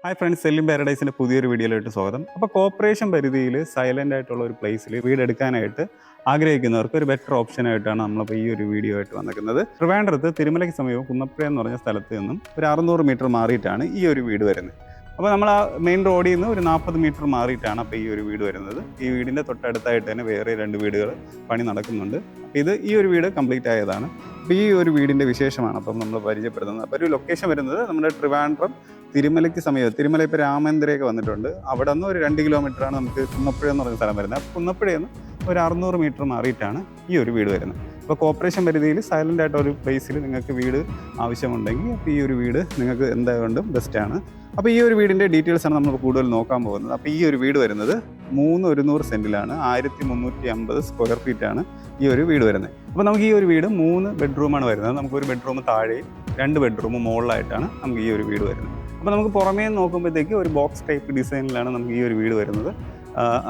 Hi friends, selling പാരഡൈസിൻ്റെ പുതിയൊരു വീഡിയോയിലോട്ട് സ്വാഗതം. അപ്പോൾ കോർപ്പറേഷൻ പരിധിയിൽ സൈലൻ്റ് ആയിട്ടുള്ള ഒരു പ്ലേസിൽ വീട് എടുക്കാനായിട്ട് ആഗ്രഹിക്കുന്നവർക്ക് ഒരു ബെറ്റർ ഓപ്ഷനായിട്ടാണ് നമ്മളിപ്പോൾ ഈ ഒരു വീഡിയോ ആയിട്ട് വന്നിരിക്കുന്നത്. ട്രിവാൻഡ്രത്ത് തിരുമലയ്ക്ക് സമീപം കുന്നപ്പുഴ എന്ന് പറഞ്ഞ സ്ഥലത്ത് നിന്നും ഒരു 600 മീറ്റർ മാറിയിട്ടാണ് ഈ ഒരു വീട് വരുന്നത്. അപ്പോൾ നമ്മൾ ആ മെയിൻ റോഡിൽ നിന്ന് ഒരു 40 മീറ്റർ മാറിയിട്ടാണ് അപ്പോൾ ഈ ഒരു വീട് വരുന്നത്. ഈ വീടിൻ്റെ തൊട്ടടുത്തായിട്ട് തന്നെ വേറെ 2 വീടുകൾ പണി നടക്കുന്നുണ്ട്. അപ്പോൾ ഈ ഒരു വീട് കംപ്ലീറ്റ് ആയതാണ്. അപ്പോൾ ഈ ഒരു വീടിൻ്റെ വിശേഷമാണ് അപ്പം നമ്മൾ പരിചയപ്പെടുത്തുന്നത്. അപ്പോൾ ഒരു ലൊക്കേഷൻ വരുന്നത് നമ്മുടെ ട്രിവാൻഡ്രം തിരുമലയ്ക്ക് സമീപം. തിരുമല ഇപ്പോൾ രാമേന്ദ്രയൊക്കെ വന്നിട്ടുണ്ട്. അവിടെ നിന്ന് ഒരു 2 കിലോമീറ്ററാണ് നമുക്ക് കുന്നപ്പുഴ എന്ന് പറയുന്ന സ്ഥലം വരുന്നത്. അപ്പോൾ കുന്നപ്പുഴയിൽ നിന്ന് ഒരു 600 മീറ്റർ മാറിയിട്ടാണ് ഈ ഒരു വീട് വരുന്നത്. അപ്പോൾ കോർപ്പറേഷൻ പരിധിയിൽ സൈലൻ്റ് ആയിട്ട് ഒരു പ്ലേസിൽ നിങ്ങൾക്ക് വീട് ആവശ്യമുണ്ടെങ്കിൽ അപ്പോൾ ഈ ഒരു വീട് നിങ്ങൾക്ക് എന്താകൊണ്ടും ബെസ്റ്റാണ്. അപ്പോൾ ഈ ഒരു വീടിൻ്റെ ഡീറ്റെയിൽസാണ് നമ്മൾ കൂടുതൽ നോക്കാൻ പോകുന്നത്. അപ്പോൾ ഈ ഒരു വീട് വരുന്നത് 3,100 സെൻറ്റിലാണ്, 1,350 സ്ക്വയർ ഫീറ്റാണ് ഈ ഒരു വീട് വരുന്നത്. അപ്പോൾ നമുക്ക് ഈ ഒരു വീട് 3 ബെഡ്റൂമാണ് വരുന്നത്. നമുക്കൊരു ബെഡ്റൂം താഴെയും 2 ബെഡ്റൂം മുകളിലായിട്ടാണ് നമുക്ക് ഈ ഒരു വീട് വരുന്നത്. അപ്പോൾ നമുക്ക് പുറമേ നോക്കുമ്പോഴത്തേക്ക് ഒരു ബോക്സ് ടൈപ്പ് ഡിസൈനിലാണ് നമുക്ക് ഈ ഒരു വീട് വരുന്നത്.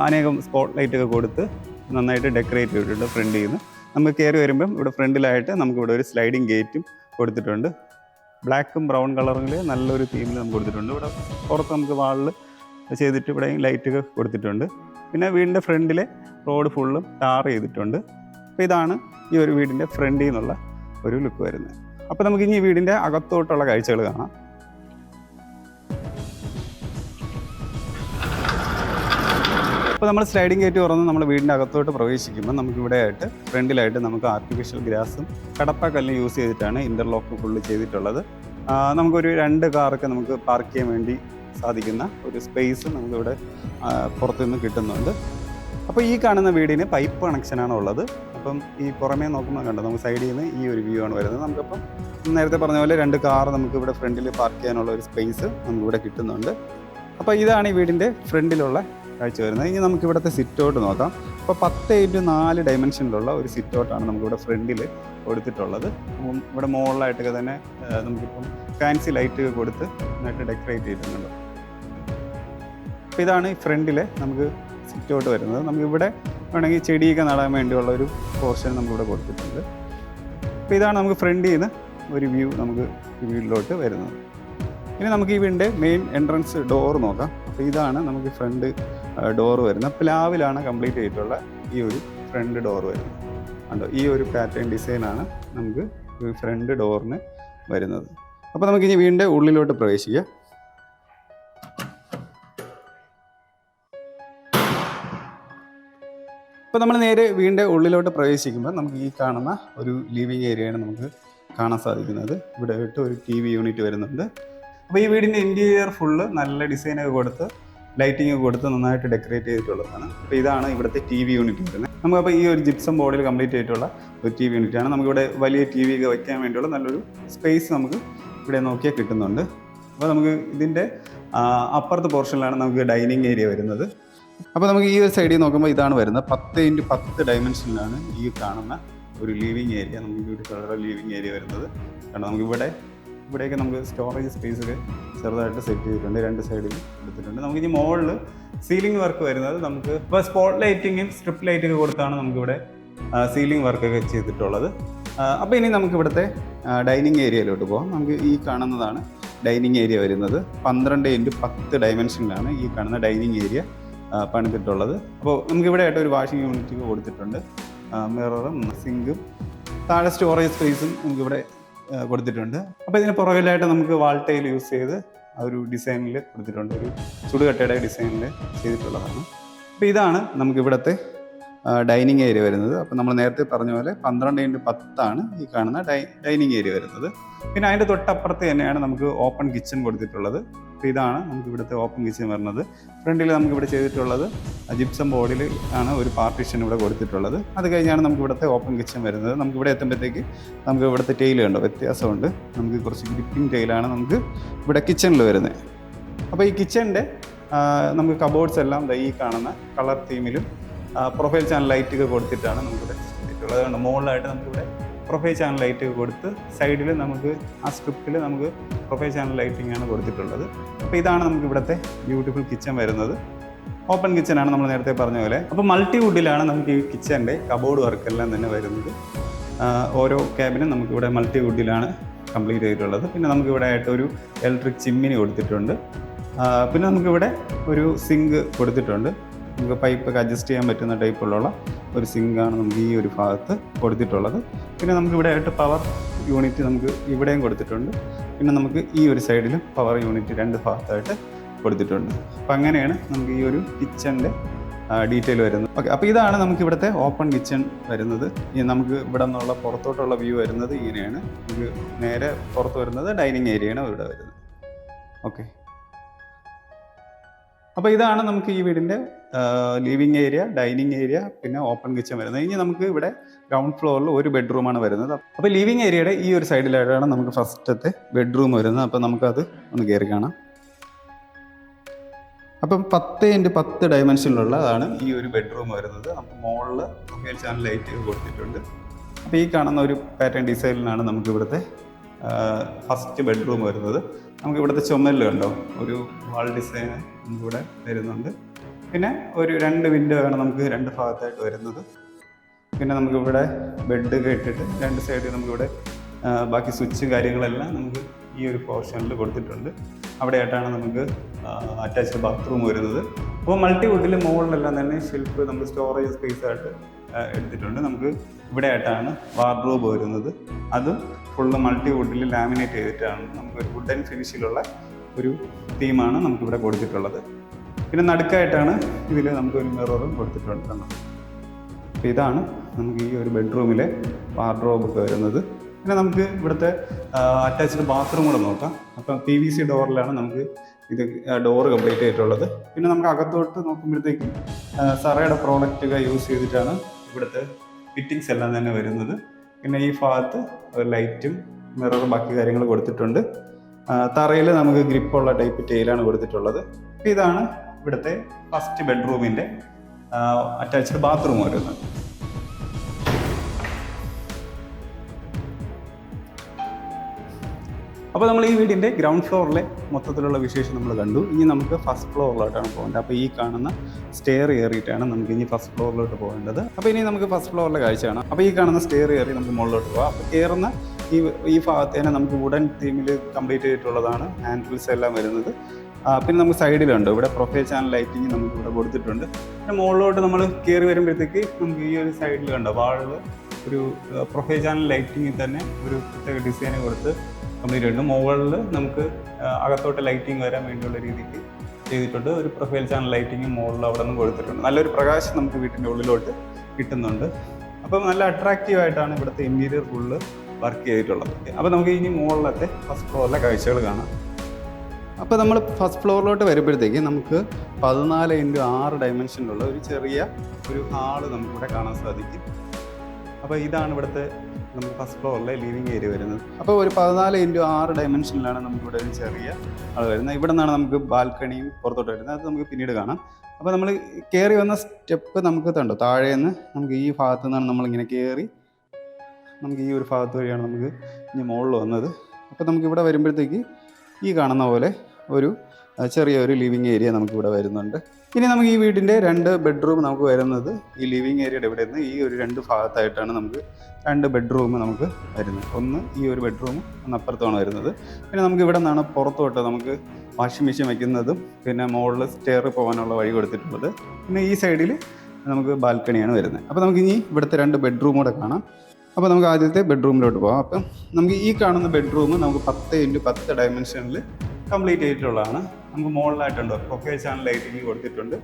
അനേകം സ്പോട്ട് ലൈറ്റൊക്കെ കൊടുത്ത് നന്നായിട്ട് ഡെക്കറേറ്റ് ചെയ്തിട്ടുണ്ട്. ഫ്രണ്ടിൽ നിന്ന് നമുക്ക് കയറി വരുമ്പം ഇവിടെ ഫ്രണ്ടിലായിട്ട് നമുക്കിവിടെ ഒരു സ്ലൈഡിങ് ഗേറ്റും കൊടുത്തിട്ടുണ്ട്. ബ്ലാക്കും ബ്രൗൺ കളറിൽ നല്ലൊരു തീമിൽ നമുക്ക് കൊടുത്തിട്ടുണ്ട്. ഇവിടെ പുറത്ത് നമുക്ക് വാളിൽ ചെയ്തിട്ട് ഇവിടെ ലൈറ്റൊക്കെ കൊടുത്തിട്ടുണ്ട്. പിന്നെ വീടിൻ്റെ ഫ്രണ്ടിലെ റോഡ് ഫുള്ളും ടാർ ചെയ്തിട്ടുണ്ട്. അപ്പോൾ ഇതാണ് ഈ ഒരു വീടിൻ്റെ ഫ്രണ്ടിൽ നിന്നുള്ള ഒരു ലുക്ക് വരുന്നത്. അപ്പോൾ നമുക്ക് ഇനി ഈ വീടിൻ്റെ അകത്തോട്ടുള്ള കാഴ്ചകൾ കാണാം. അപ്പോൾ നമ്മൾ സ്ലൈഡിങ് ഗേറ്റ് തുറന്ന് നമ്മൾ വീടിൻ്റെ അകത്തോട്ട് പ്രവേശിക്കുമ്പോൾ നമുക്കിവിടെ ആയിട്ട് ഫ്രണ്ടിലായിട്ട് നമുക്ക് ആർട്ടിഫിഷ്യൽ ഗ്രാസും കടപ്പാക്കല്ലും യൂസ് ചെയ്തിട്ടാണ് ഇൻ്റർലോക്ക് ഫുള്ള് ചെയ്തിട്ടുള്ളത്. നമുക്കൊരു 2 കാറൊക്കെ നമുക്ക് പാർക്ക് ചെയ്യാൻ വേണ്ടി സാധിക്കുന്ന ഒരു സ്പേസ് നമുക്കിവിടെ പുറത്തുനിന്ന് കിട്ടുന്നുണ്ട്. അപ്പോൾ ഈ കാണുന്ന വീടിന് പൈപ്പ് കണക്ഷനാണ് ഉള്ളത്. അപ്പം ഈ പുറമേ നോക്കുമ്പോൾ കണ്ടോ, നമുക്ക് സൈഡിൽ നിന്ന് ഈ ഒരു വ്യൂ ആണ് വരുന്നത്. നമുക്കപ്പം നേരത്തെ പറഞ്ഞ പോലെ 2 കാർ നമുക്കിവിടെ ഫ്രണ്ടിൽ പാർക്ക് ചെയ്യാനുള്ള ഒരു സ്പേസ് നമുക്കിവിടെ കിട്ടുന്നുണ്ട്. അപ്പോൾ ഇതാണ് ഈ വീടിൻ്റെ ഫ്രണ്ടിലുള്ള കാഴ്ച വരുന്നത്. ഇനി നമുക്ക് ഇവിടുത്തെ സിറ്റ് ഔട്ട് നോക്കാം. അപ്പോൾ 10x4 ഡയമെൻഷനിലുള്ള ഒരു സിറ്റ് ഔട്ടാണ് നമുക്കിവിടെ ഫ്രണ്ടിൽ കൊടുത്തിട്ടുള്ളത്. ഇവിടെ മുകളിലായിട്ടൊക്കെ തന്നെ നമുക്കിപ്പം ഫാൻസി ലൈറ്റ് കൊടുത്ത് നന്നായിട്ട് ഡെക്കറേറ്റ് ചെയ്തിട്ടുണ്ട്. അപ്പോൾ ഇതാണ് ഈ ഫ്രണ്ടിലെ നമുക്ക് സിറ്റ് ഔട്ട് വരുന്നത്. നമുക്കിവിടെ വേണമെങ്കിൽ ചെടിയൊക്കെ നടാൻ വേണ്ടിയുള്ള ഒരു പോർഷൻ നമുക്കിവിടെ കൊടുത്തിട്ടുണ്ട്. അപ്പോൾ ഇതാണ് നമുക്ക് ഫ്രണ്ടിൽ നിന്ന് ഒരു വ്യൂ നമുക്ക് ഈ വീട്ടിലോട്ട് വരുന്നത്. ഇനി നമുക്ക് ഈ വീടിൻ്റെ മെയിൻ എൻട്രൻസ് ഡോർ നോക്കാം. അപ്പോൾ ഇതാണ് നമുക്ക് ഫ്രണ്ട് ഡോർ വരുന്നത്. പ്ലാവിലാണ് കംപ്ലീറ്റ് ചെയ്തിട്ടുള്ള ഈ ഒരു ഫ്രണ്ട് ഡോർ വരുന്നത്. കണ്ടോ, ഈ ഒരു പാറ്റേൺ ഡിസൈനാണ് നമുക്ക് ഈ ഫ്രണ്ട് ഡോറിന് വരുന്നത്. അപ്പോൾ നമുക്ക് ഇനി വീടിൻ്റെ ഉള്ളിലോട്ട് പ്രവേശിക്കാം. അപ്പോൾ നമ്മൾ നേരെ വീടിൻ്റെ ഉള്ളിലോട്ട് പ്രവേശിക്കുമ്പോൾ നമുക്ക് ഈ കാണുന്ന ഒരു ലിവിങ് ഏരിയയാണ് നമുക്ക് കാണാൻ സാധിക്കുന്നത്. ഇവിടെ ആയിട്ട് ഒരു TV യൂണിറ്റ് വരുന്നുണ്ട്. അപ്പോൾ ഈ വീടിൻ്റെ ഇൻറ്റീരിയർ ഫുള്ള് നല്ല ഡിസൈനൊക്കെ കൊടുത്ത് ലൈറ്റിംഗ് ഒക്കെ കൊടുത്ത് നന്നായിട്ട് ഡെക്കറേറ്റ് ചെയ്തിട്ടുള്ളതാണ്. അപ്പോൾ ഇതാണ് ഇവിടുത്തെ TV യൂണിറ്റ് വരുന്നത്. നമുക്കപ്പോൾ ഈ ഒരു ജിപ്സം ബോർഡിൽ കംപ്ലീറ്റ് ചെയ്തിട്ടുള്ള ഒരു TV യൂണിറ്റാണ്. നമുക്കിവിടെ വലിയ TV ഒക്കെ വയ്ക്കാൻ വേണ്ടിയുള്ള നല്ലൊരു സ്പേസ് നമുക്ക് ഇവിടെ നോക്കിയാൽ കിട്ടുന്നുണ്ട്. അപ്പോൾ നമുക്ക് ഇതിൻ്റെ അപ്പുറത്തെ പോർഷനിലാണ് നമുക്ക് ഡൈനിങ് ഏരിയ വരുന്നത്. അപ്പോൾ നമുക്ക് ഈ ഒരു സൈഡിൽ നോക്കുമ്പോൾ ഇതാണ് വരുന്നത്. 10x10 ഡയമെൻഷനിലാണ് ഈ കാണുന്ന ഒരു ലിവിങ് ഏരിയ, നമുക്ക് ബ്യൂട്ടിഫുൾ ലിവിങ് ഏരിയ വരുന്നത്. കാരണം നമുക്കിവിടെ ഇവിടെയൊക്കെ നമുക്ക് സ്റ്റോറേജ് സ്പേസൊക്കെ ചെറുതായിട്ട് സെറ്റ് ചെയ്തിട്ടുണ്ട്. 2 സൈഡിൽ എടുത്തിട്ടുണ്ട്. നമുക്ക് ഇനി മുകളിൽ സീലിംഗ് വർക്ക് വരുന്നത് നമുക്ക് ഇപ്പോൾ സ്പോട്ട് ലൈറ്റിങ്ങും സ്ട്രിപ്പ് ലൈറ്റൊക്കെ കൊടുത്താണ് നമുക്കിവിടെ സീലിംഗ് വർക്കൊക്കെ ചെയ്തിട്ടുള്ളത്. അപ്പോൾ ഇനി നമുക്ക് ഇവിടുത്തെ ഡൈനിങ് ഏരിയയിലോട്ട് പോകാം. നമുക്ക് ഈ കാണുന്നതാണ് ഡൈനിങ് ഏരിയ വരുന്നത്. 12x10 ഡയമെൻഷനിലാണ് ഈ കാണുന്ന ഡൈനിങ് ഏരിയ പണിതിട്ടുള്ളത്. അപ്പോൾ നമുക്കിവിടെ ആയിട്ട് ഒരു വാഷിംഗ് യൂണിറ്റ് കൊടുത്തിട്ടുണ്ട്. മിററും സിങ്കും താഴെ സ്റ്റോറേജ് സ്പേസും നമുക്കിവിടെ കൊടുത്തിട്ടുണ്ട്. അപ്പോൾ ഇതിന് പുറകിലായിട്ട് നമുക്ക് വാൾ ടൈൽ യൂസ് ചെയ്ത് ആ ഒരു ഡിസൈനിൽ കൊടുത്തിട്ടുണ്ട്. ഒരു ചുടുകട്ടയുടെ ഡിസൈനിൽ ചെയ്തിട്ടുള്ളതാണ്. അപ്പോൾ ഇതാണ് നമുക്ക് ഇവിടുത്തെ ഡൈനിങ് ഏരിയ വരുന്നത്. അപ്പോൾ നമ്മൾ നേരത്തെ പറഞ്ഞ പോലെ 12x10 ഈ കാണുന്ന ഡൈനിങ് ഏരിയ വരുന്നത്. പിന്നെ അതിൻ്റെ തൊട്ടപ്പുറത്ത് തന്നെയാണ് നമുക്ക് ഓപ്പൺ കിച്ചൺ കൊടുത്തിട്ടുള്ളത്. അപ്പോൾ ഇതാണ് നമുക്ക് ഇവിടുത്തെ ഓപ്പൺ കിച്ചൺ വരുന്നത്. ഫ്രണ്ടിൽ നമുക്കിവിടെ ചെയ്തിട്ടുള്ളത് ജിപ്സം ബോർഡിൽ ആണ് ഒരു പാർട്ടീഷൻ ഇവിടെ കൊടുത്തിട്ടുള്ളത്. അത് കഴിഞ്ഞാണ് നമുക്ക് ഇവിടുത്തെ ഓപ്പൺ കിച്ചൺ വരുന്നത്. നമുക്കിവിടെ എത്തുമ്പോഴത്തേക്ക് നമുക്ക് ഇവിടുത്തെ ടൈൽ കണ്ടോ വ്യത്യാസമുണ്ട്. നമുക്ക് കുറച്ച് ഗ്രിപ്പിംഗ് ടൈലാണ് നമുക്ക് ഇവിടെ കിച്ചണിൽ വരുന്നത്. അപ്പോൾ ഈ കിച്ചണിൻ്റെ നമുക്ക് കബോർഡ്സ് എല്ലാം ഈ കാണുന്ന കളർ തീമിലും പ്രൊഫൈൽ ചാനൽ ലൈറ്റൊക്കെ കൊടുത്തിട്ടാണ് നമുക്കിവിടെ ചെയ്തിട്ടുള്ളത്. അതുകൊണ്ട് മുകളിലായിട്ട് നമുക്കിവിടെ പ്രൊഫൈൽ ചാനൽ ലൈറ്റ് കൊടുത്ത് സൈഡിൽ നമുക്ക് ആ സ്ട്രിപ്പിൽ നമുക്ക് പ്രൊഫൈൽ ചാനൽ ലൈറ്റിംഗ് ആണ് കൊടുത്തിട്ടുള്ളത്. അപ്പോൾ ഇതാണ് നമുക്ക് ഇവിടുത്തെ ബ്യൂട്ടിഫുൾ കിച്ചൺ വരുന്നത്. ഓപ്പൺ കിച്ചനാണ് നമ്മൾ നേരത്തെ പറഞ്ഞ പോലെ. അപ്പോൾ മൾട്ടി വുഡിലാണ് നമുക്ക് ഈ കിച്ചൻ്റെ കബോർഡ് വർക്കെല്ലാം തന്നെ വരുന്നത്. ഓരോ ക്യാബിനും നമുക്കിവിടെ മൾട്ടി വുഡിലാണ് കംപ്ലീറ്റ് ചെയ്തിട്ടുള്ളത്. പിന്നെ നമുക്കിവിടെ ആയിട്ട് ഒരു ഇലക്ട്രിക് ചിമ്മിനി കൊടുത്തിട്ടുണ്ട്. പിന്നെ നമുക്കിവിടെ ഒരു സിങ്ക് കൊടുത്തിട്ടുണ്ട്. നമുക്ക് പൈപ്പൊക്കെ അഡ്ജസ്റ്റ് ചെയ്യാൻ പറ്റുന്ന ടൈപ്പുള്ള ഒരു സിങ്കാണ് നമുക്ക് ഈ ഒരു ഭാഗത്ത് കൊടുത്തിട്ടുള്ളത്. പിന്നെ നമുക്കിവിടെ ആയിട്ട് പവർ യൂണിറ്റ് നമുക്ക് ഇവിടെയും കൊടുത്തിട്ടുണ്ട്. പിന്നെ നമുക്ക് ഈ ഒരു സൈഡിലും പവർ യൂണിറ്റ് 2 ഭാഗത്തായിട്ട് കൊടുത്തിട്ടുണ്ട്. അപ്പം അങ്ങനെയാണ് നമുക്ക് ഈ ഒരു കിച്ചണിൻ്റെ ഡീറ്റെയിൽ വരുന്നത്. ഓക്കെ, അപ്പോൾ ഇതാണ് നമുക്ക് ഇവിടുത്തെ ഓപ്പൺ കിച്ചൺ വരുന്നത്. നമുക്ക് ഇവിടെ നിന്നുള്ള പുറത്തോട്ടുള്ള വ്യൂ വരുന്നത് ഇങ്ങനെയാണ്. നമുക്ക് നേരെ പുറത്ത് വരുന്നത് ഡൈനിങ് ഏരിയയാണ് ഇവിടെ വരുന്നത്. ഓക്കെ, അപ്പോൾ ഇതാണ് നമുക്ക് ഈ വീടിൻ്റെ ലിവിങ് ഏരിയ, ഡൈനിങ് ഏരിയ, പിന്നെ ഓപ്പൺ കിച്ചൺ വരുന്നത്. ഇനി നമുക്ക് ഇവിടെ ഗ്രൗണ്ട് ഫ്ലോറിൽ ഒരു ബെഡ്റൂമാണ് വരുന്നത്. അപ്പോൾ ലിവിങ് ഏരിയയുടെ ഈ ഒരു സൈഡിലായിട്ടാണ് നമുക്ക് ഫസ്റ്റത്തെ ബെഡ്റൂം വരുന്നത്. അപ്പോൾ നമുക്കത് ഒന്ന് കയറി കാണാം. അപ്പം 10x10 ഡയമെൻഷനിലുള്ളതാണ് ഈ ഒരു ബെഡ്റൂം വരുന്നത്. നമുക്ക് മുകളിൽ പ്രൊഫൈൽ ചാനൽ ലൈറ്റ് കൊടുത്തിട്ടുണ്ട്. അപ്പോൾ ഈ കാണുന്ന ഒരു പാറ്റേൺ ഡിസൈനിലാണ് നമുക്ക് ഇവിടുത്തെ ഫസ്റ്റ് ബെഡ്റൂം വരുന്നത്. നമുക്ക് ഇവിടുത്തെ ചുമലിൽ കണ്ടോ ഒരു വാൾ ഡിസൈൻ നമുക്കിവിടെ വരുന്നുണ്ട്. പിന്നെ ഒരു 2 വിൻഡോ ആണ് നമുക്ക് 2 ഭാഗത്തായിട്ട് വരുന്നത്. പിന്നെ നമുക്കിവിടെ ബെഡ് ഇട്ടിട്ട് 2 സൈഡിൽ നമുക്കിവിടെ ബാക്കി സ്വിച്ച് കാര്യങ്ങളെല്ലാം നമുക്ക് ഈ ഒരു പോർഷനിൽ കൊടുത്തിട്ടുണ്ട്. അവിടെയായിട്ടാണ് നമുക്ക് അറ്റാച്ച്ഡ് ബാത്റൂം വരുന്നത്. അപ്പോൾ മൾട്ടിവുഡിൽ മുകളിലെല്ലാം തന്നെ ഷെൽഫ് നമ്മൾ സ്റ്റോറേജ് സ്പേസ് ആയിട്ട് എടുത്തിട്ടുണ്ട്. നമുക്ക് ഇവിടെ ആയിട്ടാണ് വാർഡ്രോബ് വരുന്നത്. അതും ഫുള്ള് മൾട്ടിവുഡിൽ ലാമിനേറ്റ് ചെയ്തിട്ടാണ് നമുക്ക് ഒരു വുഡൻ ഫിനിഷിലുള്ള ഒരു തീമാണ് നമുക്കിവിടെ കൊടുത്തിട്ടുള്ളത്. പിന്നെ നടുക്കായിട്ടാണ് ഇതിൽ നമുക്കൊരു മിററും കൊടുത്തിട്ടുണ്ട്. അപ്പോൾ ഇതാണ് നമുക്ക് ഈ ഒരു ബെഡ്റൂമിലെ വാർഡ്രോബൊക്കെ വരുന്നത്. പിന്നെ നമുക്ക് ഇവിടുത്തെ അറ്റാച്ച്ഡ് ബാത്റൂം കൂടെ നോക്കാം. അപ്പം PVC ഡോറിലാണ് നമുക്ക് ഇത് ഡോറ് കംപ്ലീറ്റ് ചെയ്തിട്ടുള്ളത്. പിന്നെ നമുക്ക് അകത്തോട്ട് നോക്കുമ്പോഴത്തേക്കും സറയുടെ പ്രോഡക്റ്റുകൾ യൂസ് ചെയ്തിട്ടാണ് ഇവിടുത്തെ ഫിറ്റിങ്സ് എല്ലാം തന്നെ വരുന്നത്. പിന്നെ ഈ ഭാഗത്ത് ലൈറ്റും മിററും ബാക്കി കാര്യങ്ങൾ കൊടുത്തിട്ടുണ്ട്. തറയിൽ നമുക്ക് ഗ്രിപ്പുള്ള ടൈപ്പ് ടൈലാണ് കൊടുത്തിട്ടുള്ളത്. ഇതാണ് ഇവിടുത്തെ ഫസ്റ്റ് ബെഡ്റൂമിൻ്റെ അറ്റാച്ച്ഡ് ബാത്റൂം വരുന്നത്. അപ്പോൾ നമ്മൾ ഈ വീടിൻ്റെ ഗ്രൗണ്ട് ഫ്ലോറിലെ മൊത്തത്തിലുള്ള വിശേഷം നമ്മൾ കണ്ടു. ഇനി നമുക്ക് ഫസ്റ്റ് ഫ്ലോറിലോട്ടാണ് പോകേണ്ടത്. അപ്പോൾ ഈ കാണുന്ന സ്റ്റെയർ കയറിയിട്ടാണ് നമുക്ക് ഇനി ഫസ്റ്റ് ഫ്ലോറിലോട്ട് പോകേണ്ടത്. അപ്പോൾ ഇനി നമുക്ക് ഫസ്റ്റ് ഫ്ലോറിലെ കാഴ്ചയാണ്. അപ്പോൾ ഈ കാണുന്ന സ്റ്റെയർ കയറി നമുക്ക് മുകളിലോട്ട് പോകാം. അപ്പോൾ കയറുന്ന ഈ ഭാഗത്തേനെ നമുക്ക് വുഡൻ തീമിൽ കംപ്ലീറ്റ് ചെയ്തിട്ടുള്ളതാണ് ഹാൻഡിൽസ് എല്ലാം വരുന്നത്. പിന്നെ നമുക്ക് സൈഡിലുണ്ട് ഇവിടെ പ്രൊഫൈൽ ചാനൽ ലൈറ്റിങ് നമുക്ക് ഇവിടെ കൊടുത്തിട്ടുണ്ട്. പിന്നെ മുകളിലോട്ട് നമ്മൾ കയറി വരുമ്പോഴത്തേക്ക് നമുക്ക് ഈ ഒരു സൈഡിൽ കണ്ടോ വാളിൽ ഒരു പ്രൊഫൈൽ ചാനൽ ലൈറ്റിങ്ങിൽ തന്നെ ഒരു പ്രത്യേക ഡിസൈൻ കൊടുത്ത് കംപ്ലീറ്റ് ഉണ്ട്. മുകളിൽ നമുക്ക് അകത്തോട്ട് ലൈറ്റിംഗ് വരാൻ വേണ്ടിയുള്ള രീതിക്ക് ചെയ്തിട്ടുണ്ട്. ഒരു പ്രൊഫൈൽ ചാനൽ ലൈറ്റിങ്ങും മുകളിൽ അവിടെ നിന്ന് കൊടുത്തിട്ടുണ്ട്. നല്ലൊരു പ്രകാശം നമുക്ക് വീട്ടിൻ്റെ ഉള്ളിലോട്ട് കിട്ടുന്നുണ്ട്. അപ്പം നല്ല അട്രാക്റ്റീവ് ആയിട്ടാണ് ഇവിടുത്തെ ഇൻറ്റീരിയർ ഫുള്ള് വർക്ക് ചെയ്തിട്ടുള്ളത്. അപ്പോൾ നമുക്ക് ഇനി മുകളിലത്തെ ഫസ്റ്റ് ഫ്ലോറിലെ കാഴ്ചകൾ കാണാം. അപ്പോൾ നമ്മൾ ഫസ്റ്റ് ഫ്ലോറിലോട്ട് വരുമ്പോഴത്തേക്ക് നമുക്ക് 14x6 ഡയമെൻഷനിലുള്ള ഒരു ചെറിയ ഒരു ഹാള് നമുക്കിവിടെ കാണാൻ സാധിക്കും. അപ്പോൾ ഇതാണ് ഇവിടുത്തെ നമുക്ക് ഫസ്റ്റ് ഫ്ലോറിലെ ലിവിങ് ഏരിയ വരുന്നത്. അപ്പോൾ ഒരു 14x6 ഡയമെൻഷനിലാണ് നമുക്കിവിടെ ഒരു ചെറിയ ആൾ വരുന്നത്. ഇവിടെ നിന്നാണ് നമുക്ക് ബാൽക്കണിയും പുറത്തോട്ട് വരുന്നത്. അത് നമുക്ക് പിന്നീട് കാണാം. അപ്പോൾ നമ്മൾ കയറി വന്ന സ്റ്റെപ്പ് നമുക്ക് കണ്ടോ താഴേന്ന് നമുക്ക് ഈ ഭാഗത്തു നിന്നാണ് നമ്മളിങ്ങനെ കയറി നമുക്ക് ഈ ഒരു ഭാഗത്ത് വഴിയാണ് നമുക്ക് ഇനി മുകളിൽ വന്നത്. അപ്പോൾ നമുക്കിവിടെ വരുമ്പോഴത്തേക്ക് ഈ കാണുന്ന പോലെ ഒരു ചെറിയൊരു ലിവിങ് ഏരിയ നമുക്കിവിടെ വരുന്നുണ്ട്. ഇനി നമുക്ക് ഈ വീടിൻ്റെ 2 ബെഡ്റൂം നമുക്ക് വരുന്നത് ഈ ലിവിങ് ഏരിയയുടെ ഇവിടെ നിന്ന് ഈ ഒരു 2 ഭാഗത്തായിട്ടാണ് നമുക്ക് 2 ബെഡ്റൂം നമുക്ക് വരുന്നത്. ഒന്ന് ഈ ഒരു ബെഡ്റൂം ഒന്ന് അപ്പുറത്താണ് വരുന്നത്. പിന്നെ നമുക്ക് ഇവിടെ നിന്നാണ് പുറത്തോട്ട് നമുക്ക് വാഷിംഗ് മെഷീൻ വയ്ക്കുന്നതും പിന്നെ മുകളിൽ സ്റ്റെയർ പോകാനുള്ള വഴി കൊടുത്തിട്ടുള്ളത്. പിന്നെ ഈ സൈഡിൽ നമുക്ക് ബാൽക്കണിയാണ് വരുന്നത്. അപ്പോൾ നമുക്ക് ഇനി ഇവിടുത്തെ 2 ബെഡ്റൂം കൂടെ കാണാം. അപ്പോൾ നമുക്ക് ആദ്യത്തെ ബെഡ്റൂമിലോട്ട് പോകാം. അപ്പം നമുക്ക് ഈ കാണുന്ന ബെഡ്റൂം നമുക്ക് 10x10 ഡയമെൻഷനിൽ കംപ്ലീറ്റ് ചെയ്തിട്ടുള്ളതാണ്. നമുക്ക് മുകളിലായിട്ടുണ്ടോ പ്രൊഫൈൽ ചാനൽ ലൈറ്റിംഗ് കൊടുത്തിട്ടുണ്ട്.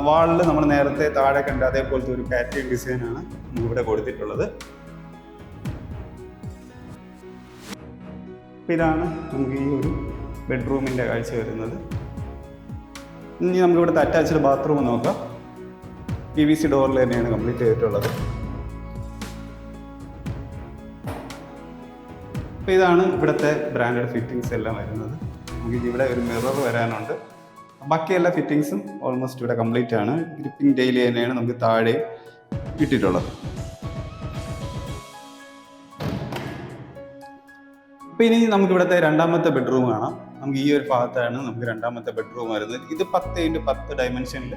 വാളിൽ നമ്മൾ നേരത്തെ താഴെ കണ്ട അതേപോലത്തെ ഒരു പാറ്റേൺ ഡിസൈനാണ് നമുക്കിവിടെ കൊടുത്തിട്ടുള്ളത്. ഇതാണ് നമുക്ക് ഈ ഒരു ബെഡ്റൂമിൻ്റെ കാഴ്ച വരുന്നത്. ഇനി നമുക്ക് ഇവിടുത്തെ അറ്റാച്ച്ഡ് ബാത്റൂം നോക്കാം. PVC ഡോറിൽ തന്നെയാണ് കംപ്ലീറ്റ് ചെയ്തിട്ടുള്ളത്. അപ്പോൾ ഇതാണ് ഇവിടുത്തെ ബ്രാൻഡഡ് ഫിറ്റിങ്സ് എല്ലാം വരുന്നത്. നമുക്ക് ഇവിടെ ഒരു മിറർ വരാനുണ്ട്. ബാക്കി എല്ലാ ഫിറ്റിങ്സും ഓൾമോസ്റ്റ് ഇവിടെ കംപ്ലീറ്റ് ആണ്. ഗ്രിപ്പിംഗ് ഡെയിലി തന്നെയാണ് നമുക്ക് താഴെ ഇട്ടിട്ടുള്ളത്. അപ്പോൾ ഇനി നമുക്ക് ഇവിടുത്തെ 2ാമത്തെ ബെഡ്റൂം കാണാം. നമുക്ക് ഈ ഒരു ഭാഗത്താണ് നമുക്ക് 2ാമത്തെ ബെഡ്റൂം വരുന്നത്. ഇത് 10x10 ഡയമെൻഷനിൽ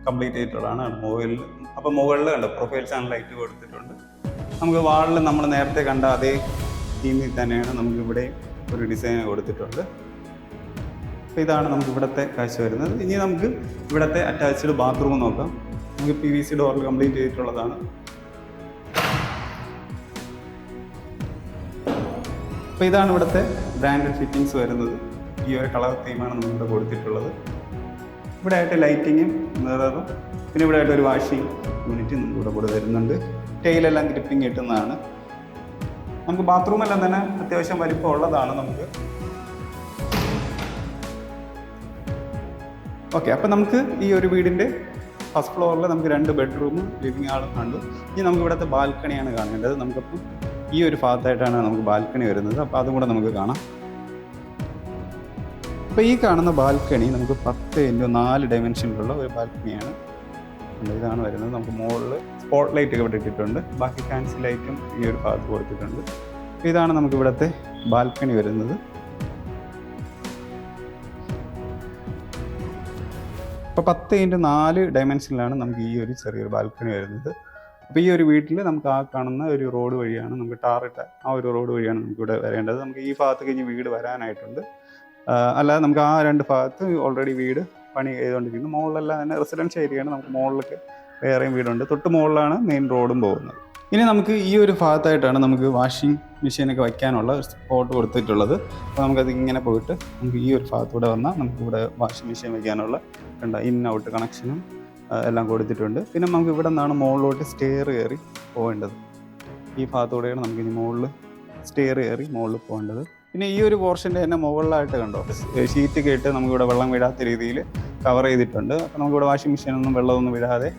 കംപ്ലീറ്റ് ചെയ്തിട്ടുള്ളതാണ് മുകളിൽ. അപ്പോൾ മുകളിൽ കണ്ടോ പ്രൊഫൈൽ ചാനൽ ലൈറ്റ് കൊടുത്തിട്ടുണ്ട്. നമുക്ക് വാളിൽ നമ്മൾ നേരത്തെ കണ്ട അതേ തീമിൽ തന്നെയാണ് നമുക്കിവിടെ ഒരു ഡിസൈൻ കൊടുത്തിട്ടുണ്ട്. അപ്പോൾ ഇതാണ് നമുക്ക് ഇവിടുത്തെ കാഴ്ച വരുന്നത്. ഇനി നമുക്ക് ഇവിടുത്തെ അറ്റാച്ച്ഡ് ബാത്റൂം നോക്കാം. നമുക്ക് PVC ഡോറിൽ കംപ്ലീറ്റ് ചെയ്തിട്ടുള്ളതാണ്. അപ്പോൾ ഇതാണ് ഇവിടുത്തെ ബ്രാൻഡഡ് ഫിറ്റിങ്സ് വരുന്നത്. ഈ ഒരു കളർ തീമാണ് നമ്മളിവിടെ കൊടുത്തിട്ടുള്ളത്. ഇവിടെ ആയിട്ട് ലൈറ്റിങ്ങും മിററും പിന്നെ ഇവിടെ ആയിട്ട് ഒരു വാഷിംഗ് യൂണിറ്റ് നമുക്കിവിടെ കൂടെ വരുന്നുണ്ട്. ടൈലെല്ലാം ഗ്രിപ്പിംഗ് കിട്ടുന്നതാണ്. നമുക്ക് ബാത്റൂം എല്ലാം തന്നെ അത്യാവശ്യം വലിപ്പം ഉള്ളതാണ് നമുക്ക്. ഓക്കെ, അപ്പം നമുക്ക് ഈ ഒരു വീടിൻ്റെ ഫസ്റ്റ് ഫ്ലോറിൽ നമുക്ക് 2 ബെഡ്റൂമും ലിവിങ് ഹാളും കണ്ടു. ഇനി നമുക്ക് ഇവിടുത്തെ ബാൽക്കണിയാണ് കാണേണ്ടത്. നമുക്കപ്പം ഈ ഒരു ഭാഗത്തായിട്ടാണ് നമുക്ക് ബാൽക്കണി വരുന്നത്. അപ്പോൾ അതും കൂടെ നമുക്ക് കാണാം. അപ്പോൾ ഈ കാണുന്ന ബാൽക്കണി നമുക്ക് 10x4 ഡയമെൻഷനിലുള്ള ഒരു ബാൽക്കണിയാണ്. ഇതാണ് വരുന്നത്. നമുക്ക് മുകളിൽ സ്പോട്ട് ലൈറ്റ് ഒക്കെ ഇവിടെ ഇട്ടിട്ടുണ്ട്. ബാക്കി ഫാൻസി ലൈറ്റും ഈ ഒരു ഭാഗത്ത് കൊടുത്തിട്ടുണ്ട്. ഇതാണ് നമുക്ക് ഇവിടുത്തെ ബാൽക്കണി വരുന്നത്. അപ്പോൾ 10x4 ഡയമെൻഷനിലാണ് നമുക്ക് ഈ ഒരു ചെറിയൊരു ബാൽക്കണി വരുന്നത്. അപ്പോൾ ഈ ഒരു വീട്ടിൽ നമുക്ക് ആ കാണുന്ന ഒരു റോഡ് വഴിയാണ്, നമുക്ക് ടാറിട്ട ആ ഒരു റോഡ് വഴിയാണ് നമുക്കിവിടെ വരേണ്ടത്. നമുക്ക് ഈ ഭാഗത്ത് കഴിഞ്ഞ് വീട് വരാനായിട്ടുണ്ട്. അല്ലാതെ നമുക്ക് ആ 2 ഭാഗത്ത് ഓൾറെഡി വീട് പണി ചെയ്തുകൊണ്ടിരിക്കുന്നു. മുകളിലെല്ലാം തന്നെ റെസിഡൻഷ്യൽ ഏരിയയാണ്. നമുക്ക് മുകളിലൊക്കെ വേറെയും വീടുണ്ട്. തൊട്ട് മുകളിലാണ് മെയിൻ റോഡും പോകുന്നത്. ഇനി നമുക്ക് ഈ ഒരു ഭാഗത്തായിട്ടാണ് നമുക്ക് വാഷിംഗ് മെഷീനൊക്കെ വയ്ക്കാനുള്ള സ്പോട്ട് കൊടുത്തിട്ടുള്ളത്. അപ്പോൾ നമുക്കത് ഇങ്ങനെ പോയിട്ട് നമുക്ക് ഈ ഒരു ഭാഗത്തൂടെ വന്നാൽ നമുക്കിവിടെ വാഷിംഗ് മെഷീൻ വയ്ക്കാനുള്ള ഇൻ ഔട്ട് കണക്ഷനും എല്ലാം കൊടുത്തിട്ടുണ്ട്. പിന്നെ നമുക്ക് ഇവിടെ നിന്നാണ് മുകളിലോട്ട് സ്റ്റെയർ കയറി പോകേണ്ടത്. ഈ ഭാഗത്തൂടെയാണ് നമുക്ക് ഇനി മുകളിൽ സ്റ്റെയർ കയറി മുകളിൽ പോകേണ്ടത്. പിന്നെ ഈ ഒരു പോർഷൻ്റെ തന്നെ മുകളിലായിട്ട് കണ്ടോ ഷീറ്റ് കേട്ട് നമുക്കിവിടെ വെള്ളം വീഴാത്ത രീതിയിൽ കവർ ചെയ്തിട്ടുണ്ട്. അപ്പോൾ നമുക്കിവിടെ വാഷിംഗ് മെഷീനൊന്നും വെള്ളമൊന്നും വിടാതെ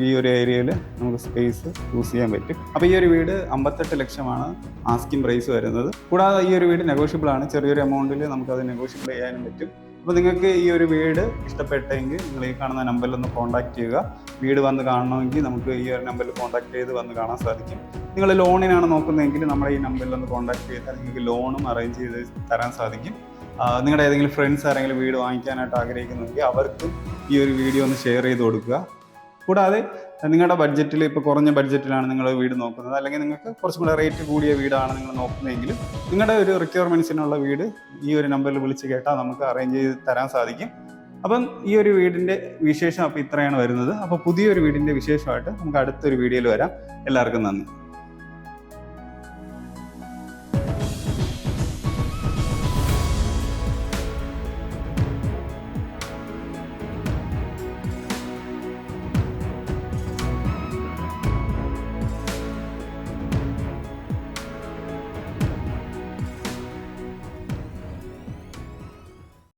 ഈ ഒരു ഏരിയയിൽ നമുക്ക് സ്പേസ് യൂസ് ചെയ്യാൻ പറ്റും. അപ്പോൾ ഈ ഒരു വീട് 58 ലക്ഷമാണ് ആസ്കിംഗ് പ്രൈസ് വരുന്നത്. കൂടാതെ ഈ ഒരു വീട് നെഗോഷ്യബിൾ ആണ്. ചെറിയൊരു എമൗണ്ടിൽ നമുക്കത് നെഗോഷ്യബിൾ ചെയ്യാനും പറ്റും. അപ്പോൾ നിങ്ങൾക്ക് ഈ ഒരു വീട് ഇഷ്ടപ്പെട്ടെങ്കിൽ നിങ്ങൾ ഈ കാണുന്ന നമ്പറിൽ ഒന്ന് കോൺടാക്ട് ചെയ്യുക. വീട് വന്ന് കാണണമെങ്കിൽ നമുക്ക് ഈ ഒരു നമ്പറിൽ കോൺടാക്ട് ചെയ്ത് വന്ന് കാണാൻ സാധിക്കും. നിങ്ങൾ ലോണിനാണ് നോക്കുന്നതെങ്കിൽ നമ്മുടെ ഈ നമ്പറിൽ ഒന്ന് കോൺടാക്ട് ചെയ്താൽ നിങ്ങൾക്ക് ലോണും അറേഞ്ച് ചെയ്ത് തരാൻ സാധിക്കും. നിങ്ങളുടെ ഏതെങ്കിലും ഫ്രണ്ട്സ് ആരെങ്കിലും വീട് വാങ്ങിക്കാനായിട്ട് ആഗ്രഹിക്കുന്നുണ്ടെങ്കിൽ അവർക്കും ഈ ഒരു വീഡിയോ ഒന്ന് ഷെയർ ചെയ്ത് കൊടുക്കുക. കൂടാതെ നിങ്ങളുടെ ബഡ്ജറ്റിൽ ഇപ്പോൾ കുറഞ്ഞ ബഡ്ജറ്റിലാണ് നിങ്ങൾ വീട് നോക്കുന്നത്, അല്ലെങ്കിൽ നിങ്ങൾക്ക് കുറച്ചും കൂടെ റേറ്റ് കൂടിയ വീടാണ് നിങ്ങൾ നോക്കുന്നതെങ്കിൽ നിങ്ങളുടെ ഒരു റിക്വയർമെൻറ്റ്സിനുള്ള വീട് ഈ ഒരു നമ്പറിൽ വിളിച്ച് കേട്ടാൽ നമുക്ക് അറേഞ്ച് ചെയ്ത് തരാൻ സാധിക്കും. അപ്പം ഈ ഒരു വീടിൻ്റെ വിശേഷം അപ്പോൾ ഇത്രയാണ് വരുന്നത്. അപ്പോൾ പുതിയൊരു വീടിൻ്റെ വിശേഷമായിട്ട് നമുക്ക് അടുത്തൊരു വീഡിയോയിൽ വരാം. എല്ലാവർക്കും നന്ദി.